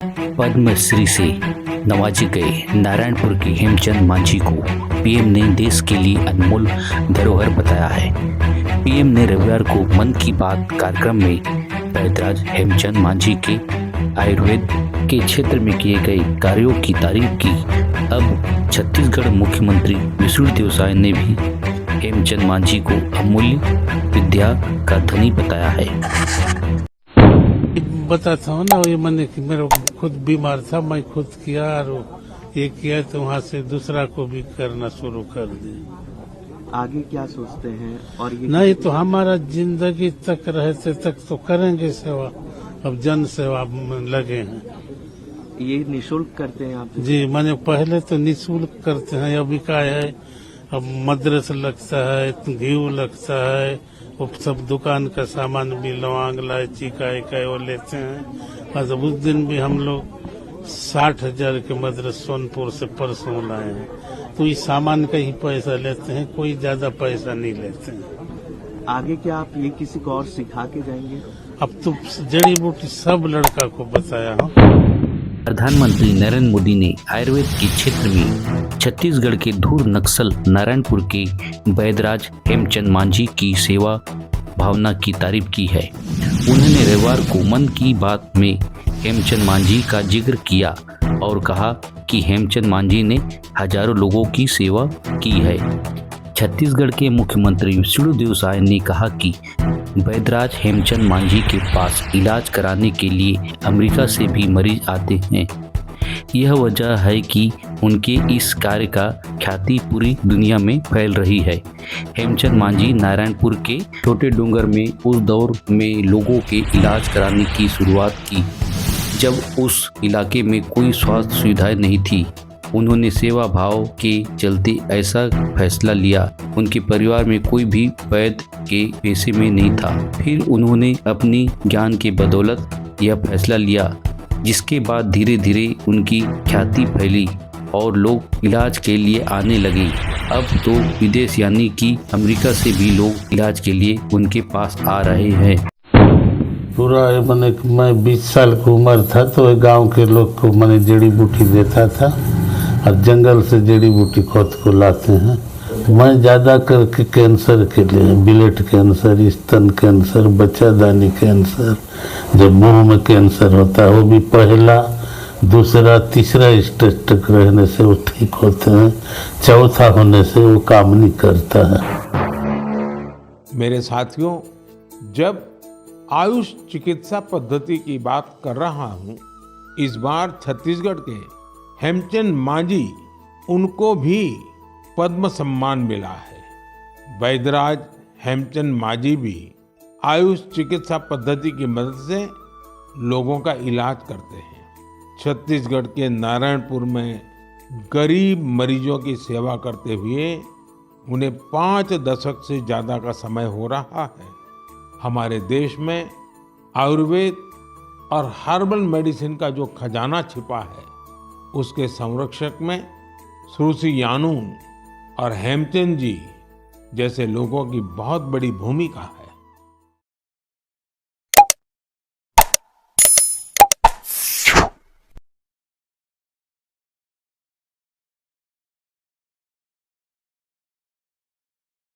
पद्मश्री से नवाजे गए नारायणपुर के हेमचंद मांझी को पीएम ने देश के लिए अनमोल धरोहर बताया है। पीएम ने रविवार को मन की बात कार्यक्रम में वैद्यराज हेमचंद मांझी के आयुर्वेद के क्षेत्र में किए गए कार्यों की तारीफ की। अब छत्तीसगढ़ मुख्यमंत्री विष्णुदेव साय ने भी हेमचंद मांझी को अमूल्य विद्या का धनी बताया है। बताता हूँ ना, ये मैंने कि मेरा खुद बीमार था, मैं खुद किया और ये किया तो वहाँ से दूसरा को भी करना शुरू कर दिया। आगे क्या सोचते हैं? और ये नहीं तो हमारा जिंदगी तक रहते तक तो करेंगे सेवा, अब जन सेवा में लगे हैं। ये निःशुल्क करते हैं आप? जी, मैंने पहले तो निःशुल्क करते हैं, अभी का है अब मद्रस लगता है, घी लगता है, वो सब दुकान का सामान भी लौंग इलायची का वो लेते हैं। और उस दिन भी हम लोग 60,000 के मद्रस सोनपुर से परसों लाए हैं। तो इस सामान का ही पैसा लेते हैं, कोई ज्यादा पैसा नहीं लेते हैं। आगे क्या आप ये किसी को और सिखा के जाएंगे? अब तो जड़ी बूटी सब लड़का को बताया हूँ। प्रधानमंत्री नरेंद्र मोदी ने आयुर्वेद के क्षेत्र में छत्तीसगढ़ के धूर नक्सल नारायणपुर के वैद्यराज हेमचंद मांझी की सेवा भावना की तारीफ की है। उन्होंने रविवार को मन की बात में हेमचंद मांझी का जिक्र किया और कहा कि हेमचंद मांझी ने हजारों लोगों की सेवा की है। छत्तीसगढ़ के मुख्यमंत्री विष्णुदेव साय ने कहा कि वैद्यराज हेमचंद मांझी के पास इलाज कराने के लिए अमेरिका से भी मरीज आते हैं। यह वजह है कि उनके इस कार्य का ख्याति पूरी दुनिया में फैल रही है। हेमचंद मांझी नारायणपुर के छोटे डूंगर में उस दौर में लोगों के इलाज कराने की शुरुआत की जब उस इलाके में कोई स्वास्थ्य सुविधाएं नहीं थी। उन्होंने सेवा भाव के चलते ऐसा फैसला लिया। उनके परिवार में कोई भी वैद्य के पेशे में नहीं था। फिर उन्होंने अपनी ज्ञान के बदौलत यह फैसला लिया, जिसके बाद धीरे धीरे उनकी ख्याति फैली और लोग इलाज के लिए आने लगे। अब तो विदेश यानी कि अमेरिका से भी लोग इलाज के लिए उनके पास आ रहे हैं। पूरा मैंने मैं 20 साल की उम्र था तो गांव के लोग को मैंने जड़ी बूटी देता था और जंगल से जड़ी बूटी खोद को लाते हैं। मैं ज़्यादा करके कैंसर के लिए, ब्लड कैंसर, स्तन कैंसर, बच्चादानी कैंसर, जब मुंह में कैंसर होता है वो भी पहला, दूसरा, तीसरा स्टेज तक रहने से वो ठीक होते हैं, चौथा होने से वो काम नहीं करता है। मेरे साथियों, जब आयुष चिकित्सा पद्धति की बात कर रहा हूँ, इस बार छत्तीसगढ़ के हेमचंद मांझी, उनको भी पद्म सम्मान मिला है। वैद्यराज हेमचंद मांझी भी आयुष चिकित्सा पद्धति की मदद से लोगों का इलाज करते हैं। छत्तीसगढ़ के नारायणपुर में गरीब मरीजों की सेवा करते हुए उन्हें 5 दशक से ज्यादा का समय हो रहा है। हमारे देश में आयुर्वेद और हर्बल मेडिसिन का जो खजाना छिपा है, उसके संरक्षक में श्रुति यानून और हेमचंद जी जैसे लोगों की बहुत बड़ी भूमिका है।